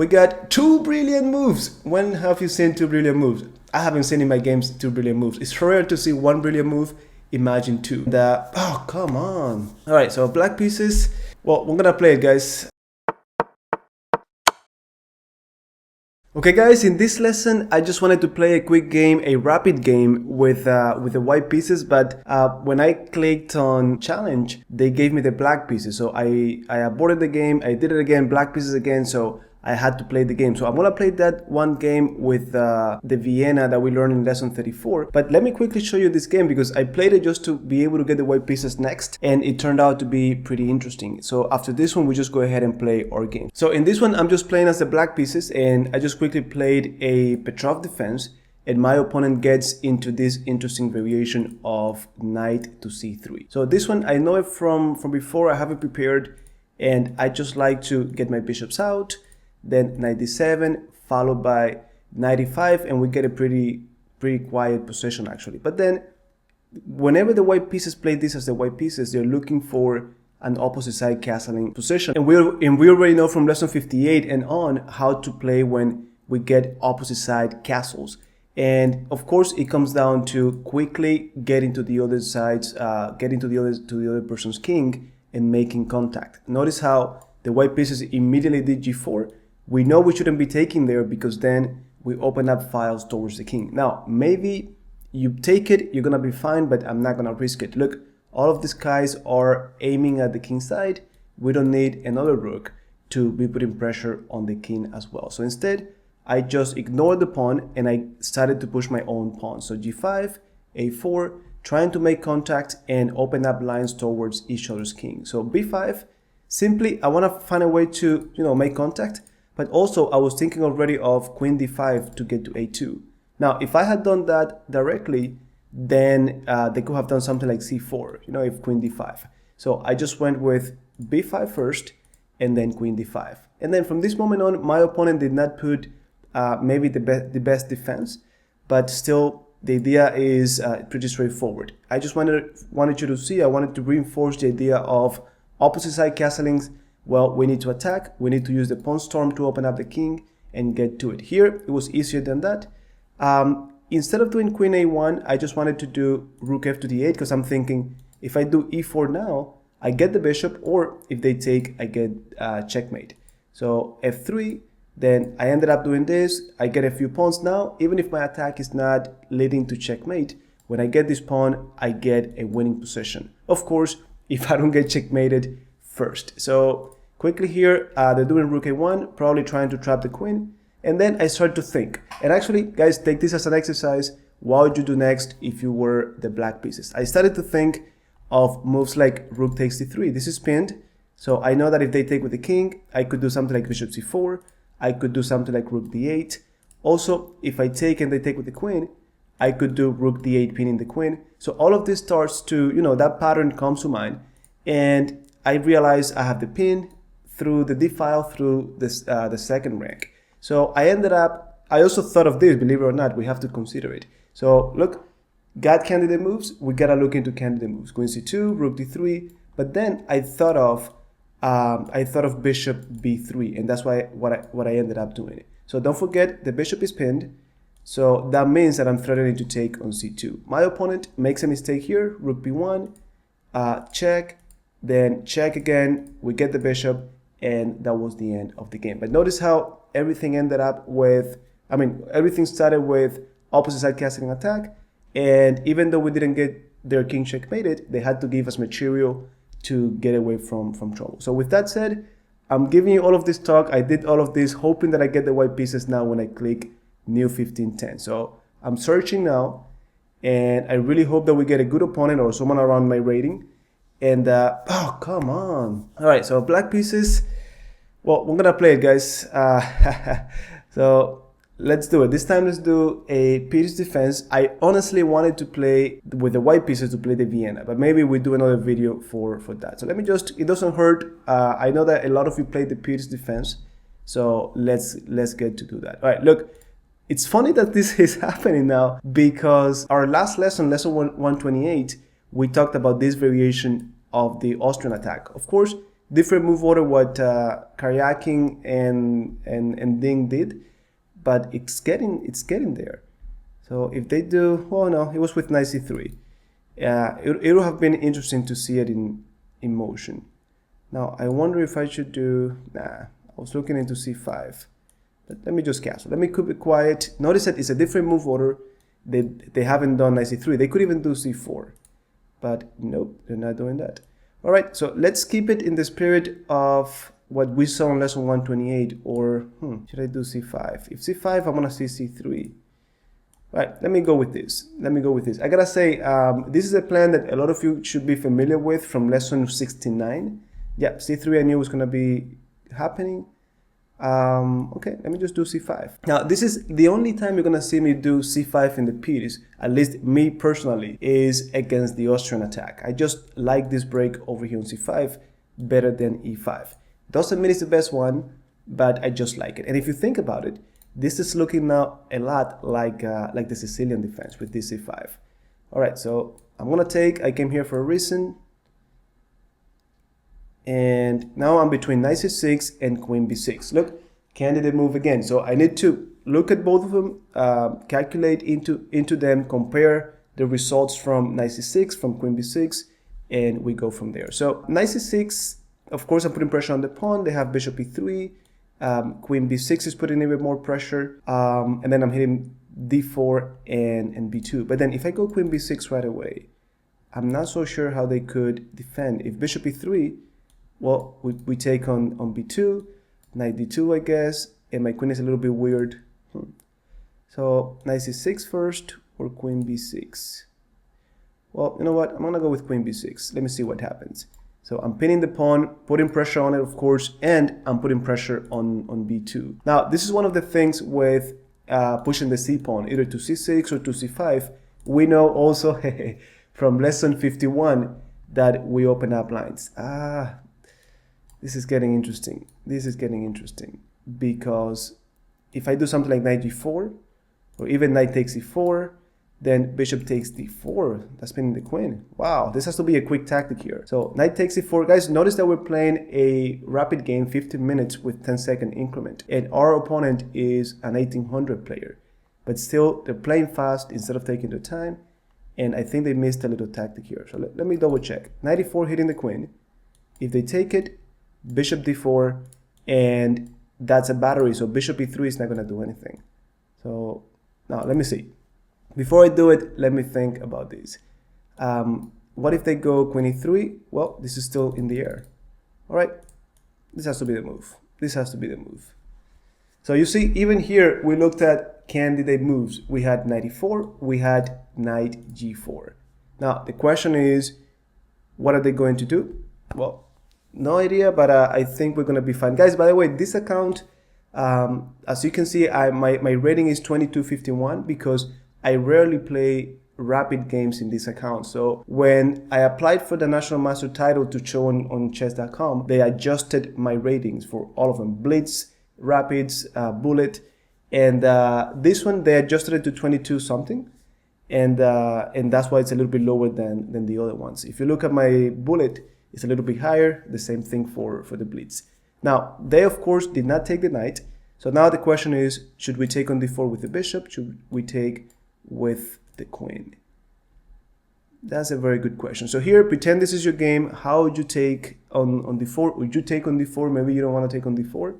We got 2 brilliant moves. When have you seen 2 brilliant moves? I haven't seen in my games 2 brilliant moves. It's rare to see 1 brilliant move. Imagine 2. Oh, come on. All right, so black pieces. Well, we're gonna play it, guys. Okay guys, in this lesson I just wanted to play a quick game, a rapid game with the white pieces, but when I clicked on challenge, they gave me the black pieces. So I aborted the game, I did it again, black pieces again, so I had to play the game. So I'm gonna play that one game with the Vienna that we learned in lesson 34. But let me quickly show you this game because I played it just to be able to get the white pieces next, and it turned out to be pretty interesting. So after this one, we just go ahead and play our game. So in this one, I'm just playing as the black pieces, and I just quickly played a Petrov defense, and my opponent gets into this interesting variation of knight to c3. So this one, I know it from before, I have it prepared, and I just like to get my bishops out, then knight d7 followed by knight e5, and we get a pretty quiet position actually. But then whenever the white pieces play this as the white pieces, they're looking for an opposite side castling position, and we already know from lesson 58 and on how to play when we get opposite side castles. And of course it comes down to quickly getting to the other sides, getting to the other person's king and making contact. Notice how the white pieces immediately did g4. We know we shouldn't be taking there because then we open up files towards the king. Now, maybe you take it, you're gonna be fine, but I'm not gonna risk it. Look, all of these guys are aiming at the king side. We don't need another rook to be putting pressure on the king as well. So instead, I just ignored the pawn and I started to push my own pawn. So g5, a4, trying to make contact and open up lines towards each other's king. So b5, simply I wanna find a way to, make contact. But also I was thinking already of queen d5 to get to a2. Now, if I had done that directly, then they could have done something like c4, if queen d5. So I just went with b5 first and then queen d5. And then from this moment on, my opponent did not put maybe the best defense, but still the idea is pretty straightforward. I just wanted you to see, I wanted to reinforce the idea of opposite side castlings. Well, we need to attack, we need to use the pawn storm to open up the king and get to it. Here, it was easier than that. Instead of doing queen a1, I just wanted to do rook f to d8 because I'm thinking if I do e4 now, I get the bishop, or if they take, I get checkmate. So f3, then I ended up doing this, I get a few pawns now. Even if my attack is not leading to checkmate, when I get this pawn, I get a winning position. Of course, if I don't get checkmated first. So quickly here, they're doing rook a1, probably trying to trap the queen. And then I start to think. And actually, guys, take this as an exercise. What would you do next if you were the black pieces? I started to think of moves like rook takes d3. This is pinned. So I know that if they take with the king, I could do something like bishop c4. I could do something like rook d8. Also, if I take and they take with the queen, I could do rook d8 pinning the queen. So all of this starts to, that pattern comes to mind. And I realized I have the pin through the d file through this, the second rank. So I ended up, I also thought of this, believe it or not, we have to consider it. So look, got candidate moves, we gotta look into candidate moves. Queen c2, rook d3, but then I thought of bishop b3, and that's why what I ended up doing. So don't forget, the bishop is pinned, so that means that I'm threatening to take on c2. My opponent makes a mistake here, rook b1, check, then check again, we get the bishop, and that was the end of the game. But notice how everything ended up with, everything started with opposite side castling attack, and even though we didn't get their king checkmated, they had to give us material to get away from trouble. So with that said, I'm giving you all of this talk. I did all of this hoping that I get the white pieces now when I click new 1510. So I'm searching now, and I really hope that we get a good opponent or someone around my rating. And oh, come on. All right, so black pieces. Well, we're gonna play it, guys. So let's do it. This time let's do a piece defense. I honestly wanted to play with the white pieces to play the Vienna, but maybe we do another video for that. So let me just, it doesn't hurt. I know that a lot of you played the piece defense, so let's get to do that. All right, look, it's funny that this is happening now because our last lesson, lesson 128, we talked about this variation of the Austrian attack. Of course, different move order what Karyakin and Ding did, but it's getting there. So if they do, oh no, it was with knight c3. It would have been interesting to see it in motion. Now I wonder if I should do, I was looking into c5, but let me just castle. Let me keep it quiet. Notice that it's a different move order. They haven't done knight c3. They could even do c4, but nope, they're not doing that. All right, so let's keep it in the spirit of what we saw in lesson 128, or should I do c5? If c5, I'm gonna see c3. All right, let me go with this. I gotta say, this is a plan that a lot of you should be familiar with from lesson 69. Yeah, c3 I knew was gonna be happening. Okay, let me just do c5. Now, this is the only time you're gonna see me do c5 in the piece, at least me personally, is against the Austrian attack. I just like this break over here on c5 better than e5. Doesn't mean it's the best one, but I just like it. And if you think about it, this is looking now a lot like the Sicilian defense with this c5. All right, so I'm gonna take, I came here for a reason. And now I'm between knight c6 and queen b6. Look, candidate move again. So I need to look at both of them, calculate into them, compare the results from knight c6, from queen b6, and we go from there. So knight c6, of course, I'm putting pressure on the pawn. They have bishop e3. Queen b6 is putting even more pressure. And then I'm hitting d4 and b2. But then if I go queen b6 right away, I'm not so sure how they could defend. If bishop e3, well, we take on b2, knight d2, I guess, and my queen is a little bit weird. So knight c6 first, or queen b6. Well, you know what? I'm gonna go with queen b6. Let me see what happens. So I'm pinning the pawn, putting pressure on it, of course, and I'm putting pressure on b2. Now, this is one of the things with pushing the c pawn, either to c6 or to c5. We know also from lesson 51 that we open up lines. This is getting interesting. This is getting interesting because if I do something like knight g4 or even knight takes e4, then bishop takes d4. That's pinning the queen. Wow, this has to be a quick tactic here. So knight takes e4. Guys, notice that we're playing a rapid game, 15 minutes with 10-second increment. And our opponent is an 1800 player. But still, they're playing fast instead of taking their time. And I think they missed a little tactic here. So let me double check. Knight e4 hitting the queen. If they take it, bishop d4, and that's a battery, so bishop e3 is not going to do anything. So now let me see. Before I do it, let me think about this. What if they go queen e3? Well, this is still in the air. All right, this has to be the move. This has to be the move. So you see, even here, we looked at candidate moves. We had knight e4, we had knight g4. Now, the question is, what are they going to do? Well, no idea, but I think we're going to be fine. Guys, by the way, this account, as you can see, my rating is 2251 because I rarely play rapid games in this account. So when I applied for the National Master title to show on chess.com, they adjusted my ratings for all of them. Blitz, Rapids, Bullet, and this one, they adjusted it to 22 something. And that's why it's a little bit lower than the other ones. If you look at my Bullet, it's a little bit higher, the same thing for the Blitz. Now, they of course did not take the knight. So now the question is, should we take on d4 with the bishop? Should we take with the queen? That's a very good question. So here, pretend this is your game. How would you take on d4? Would you take on d4? Maybe you don't want to take on d4.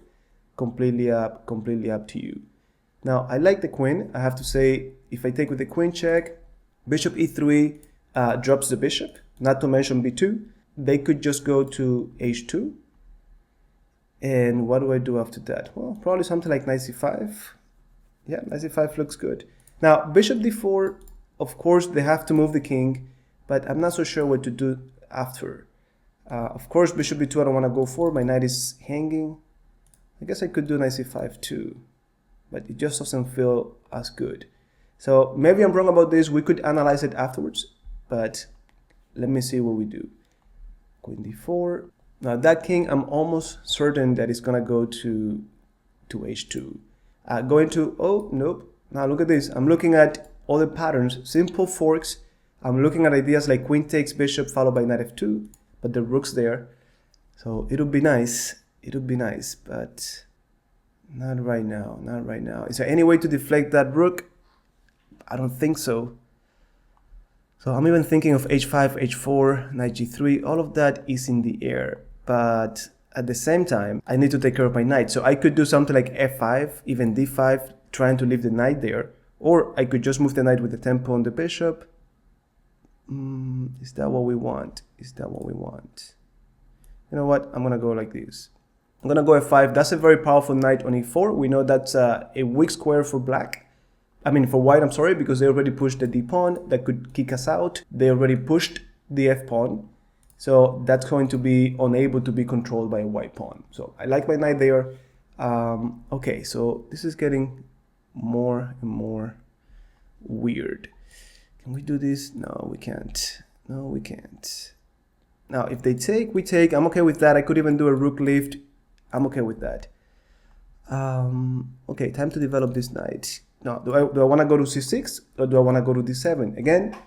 Completely up to you. Now, I like the queen. I have to say, if I take with the queen check, bishop e3 drops the bishop, not to mention b2. They could just go to h2. And what do I do after that? Well, probably something like knight c5. Yeah, knight c5 looks good. Now, bishop d4, of course, they have to move the king, but I'm not so sure what to do after. Of course, bishop b2 I don't want to go for. My knight is hanging. I guess I could do knight c5 too, but it just doesn't feel as good. So maybe I'm wrong about this. We could analyze it afterwards, but let me see what we do. Queen d4. Now that king, I'm almost certain that it's gonna go to h2. Going to, oh, nope. Now look at this. I'm looking at other patterns, simple forks. I'm looking at ideas like queen takes bishop followed by knight f2, but the rook's there. So it would be nice. It would be nice, but not right now. Not right now. Is there any way to deflect that rook? I don't think so. So I'm even thinking of h5, h4, knight g3. All of that is in the air. But at the same time, I need to take care of my knight. So I could do something like f5, even d5, trying to leave the knight there. Or I could just move the knight with the tempo on the bishop. Is that what we want? Is that what we want? You know what? I'm going to go like this. I'm going to go f5. That's a very powerful knight on e4. We know that's a weak square for black. For white, I'm sorry, because they already pushed the d pawn that could kick us out. They already pushed the f pawn. So that's going to be unable to be controlled by a white pawn. So I like my knight there. Okay, so this is getting more and more weird. Can we do this? No, we can't. No, we can't. Now, if they take, we take. I'm okay with that. I could even do a rook lift. I'm okay with that. Okay, time to develop this knight. Now, do I want to go to c6 or do I want to go to d7? Again,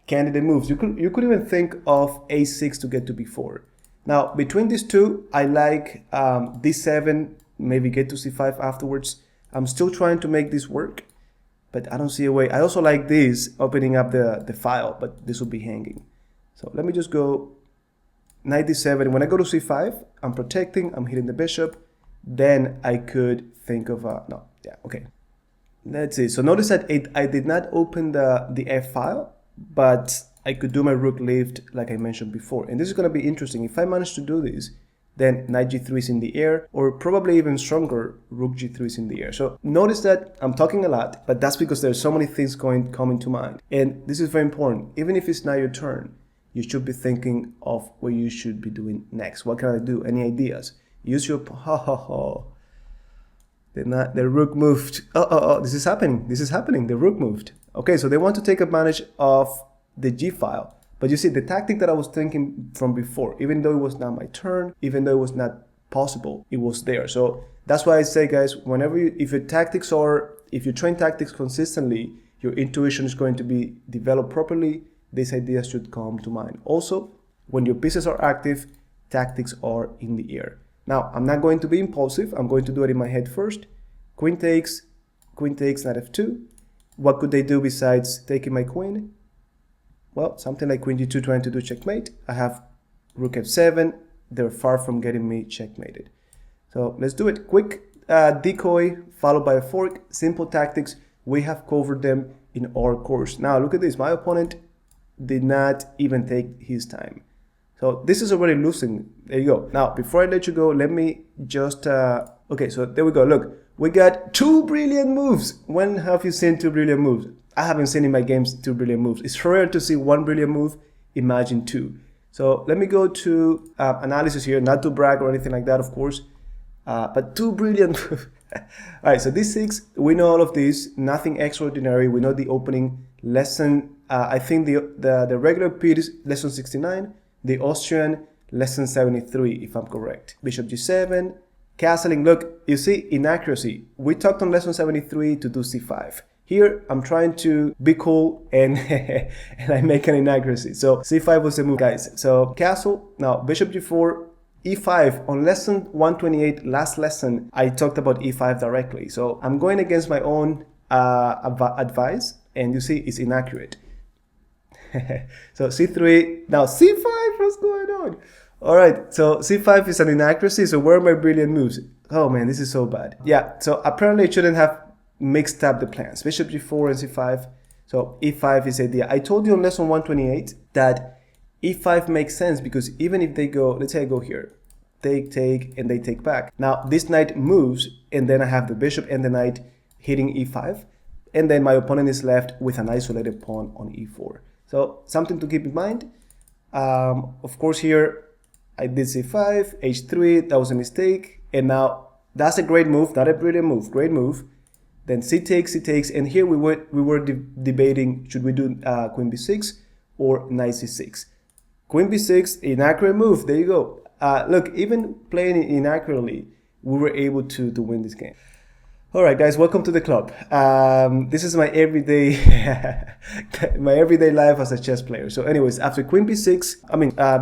candidate moves. You could even think of a6 to get to b4. Now, between these two, I like d7, maybe get to c5 afterwards. I'm still trying to make this work, but I don't see a way. I also like this, opening up the file, but this will be hanging. So let me just go knight d7. When I go to c5, I'm protecting, I'm hitting the bishop. Then I could think of no, yeah, okay. Let's see. So notice that I did not open the F file, but I could do my rook lift like I mentioned before. And this is going to be interesting. If I manage to do this, then knight g3 is in the air, or probably even stronger, rook g3 is in the air. So notice that I'm talking a lot, but that's because there's so many things coming to mind. And this is very important. Even if it's not your turn, you should be thinking of what you should be doing next. What can I do? Any ideas? Use your The rook moved. This is happening. This is happening. The rook moved. Okay, so they want to take advantage of the G file. But you see, the tactic that I was thinking from before, even though it was not my turn, even though it was not possible, it was there. So that's why I say, guys, if you train tactics consistently, your intuition is going to be developed properly. These ideas should come to mind. Also, when your pieces are active, tactics are in the air. Now, I'm not going to be impulsive. I'm going to do it in my head first. Queen takes, knight f2. What could they do besides taking my queen? Well, something like queen g2 trying to do checkmate. I have rook f7. They're far from getting me checkmated. So let's do it. Quick decoy followed by a fork. Simple tactics. We have covered them in our course. Now, look at this. My opponent did not even take his time. So this is already losing. There you go. Now, before I let you go, let me just, okay, so there we go. Look, we got 2 brilliant moves. When have you seen 2 brilliant moves? I haven't seen in my games 2 brilliant moves. It's rare to see 1 brilliant move. Imagine 2. So let me go to analysis here, not to brag or anything like that, of course, but 2 brilliant moves. All right, so d6, we know all of this, nothing extraordinary. We know the opening lesson. I think the regular Pirc is lesson 69. The Austrian, lesson 73, if I'm correct. Bishop g7, castling. Look, you see, inaccuracy. We talked on lesson 73 to do c5. Here, I'm trying to be cool and, and I make an inaccuracy. So c5 was the move, guys. So castle, now bishop g4, e5. On lesson 128, last lesson, I talked about e5 directly. So I'm going against my own advice, and you see, it's inaccurate. So c3, now c5, what's going on? All right, so c5 is an inaccuracy, so where are my brilliant moves? Oh man, this is so bad. Yeah, so apparently it shouldn't have mixed up the plans. Bishop g4 and c5, so e5 is the idea. I told you on lesson 128 that e5 makes sense because even if they go, let's say I go here, take, and they take back. Now this knight moves, and then I have the bishop and the knight hitting e5, and then my opponent is left with an isolated pawn on e4. So something to keep in mind. Of course, here I did c5, h3, that was a mistake. And now that's a great move, not a brilliant move, great move. Then c takes, and here we were debating, should we do queen b6 or knight c6? Queen b6, inaccurate move, there you go. Look, even playing it inaccurately, we were able to win this game. Alright guys, welcome to the club. This is my everyday my everyday life as a chess player. So anyways, after queen b6,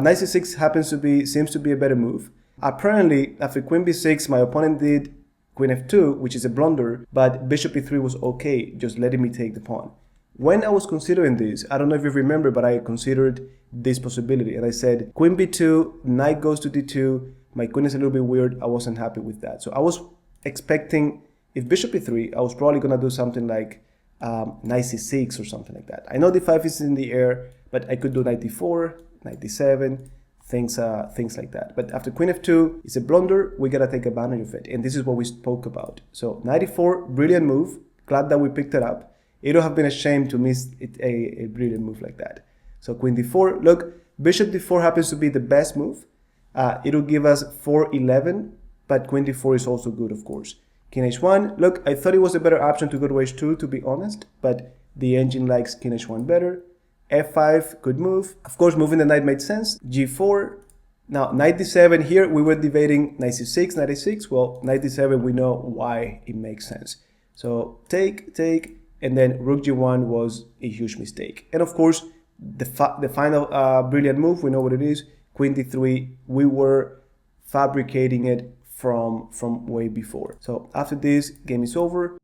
knight c6 seems to be a better move. Apparently, after queen b6, my opponent did queen f2, which is a blunder, but bishop e3 was okay, just letting me take the pawn. When I was considering this, I don't know if you remember, but I considered this possibility, and I said queen b2, knight goes to d2, my queen is a little bit weird, I wasn't happy with that. So I was expecting, if bishop e3, I was probably going to do something like knight c6 or something like that. I know d5 is in the air, but I could do knight d4, knight d7, things like that. But after queen f2, it's a blunder, we got to take advantage of it. And this is what we spoke about. So knight e4, brilliant move. Glad that we picked it up. It would have been a shame to miss a brilliant move like that. So queen d4, look, bishop d4 happens to be the best move. It'll give us 4-11, but queen d4 is also good, of course. King h1, look, I thought it was a better option to go to h2, to be honest, but the engine likes king h1 better. f5, good move. Of course, moving the knight made sense. g4, now knight d7, here we were debating knight c6, knight a6. Well, knight d7, we know why it makes sense. So take, and then rook g1 was a huge mistake. And of course, the final brilliant move, we know what it is, queen d3, we were fabricating it from way before. So after this, game is over.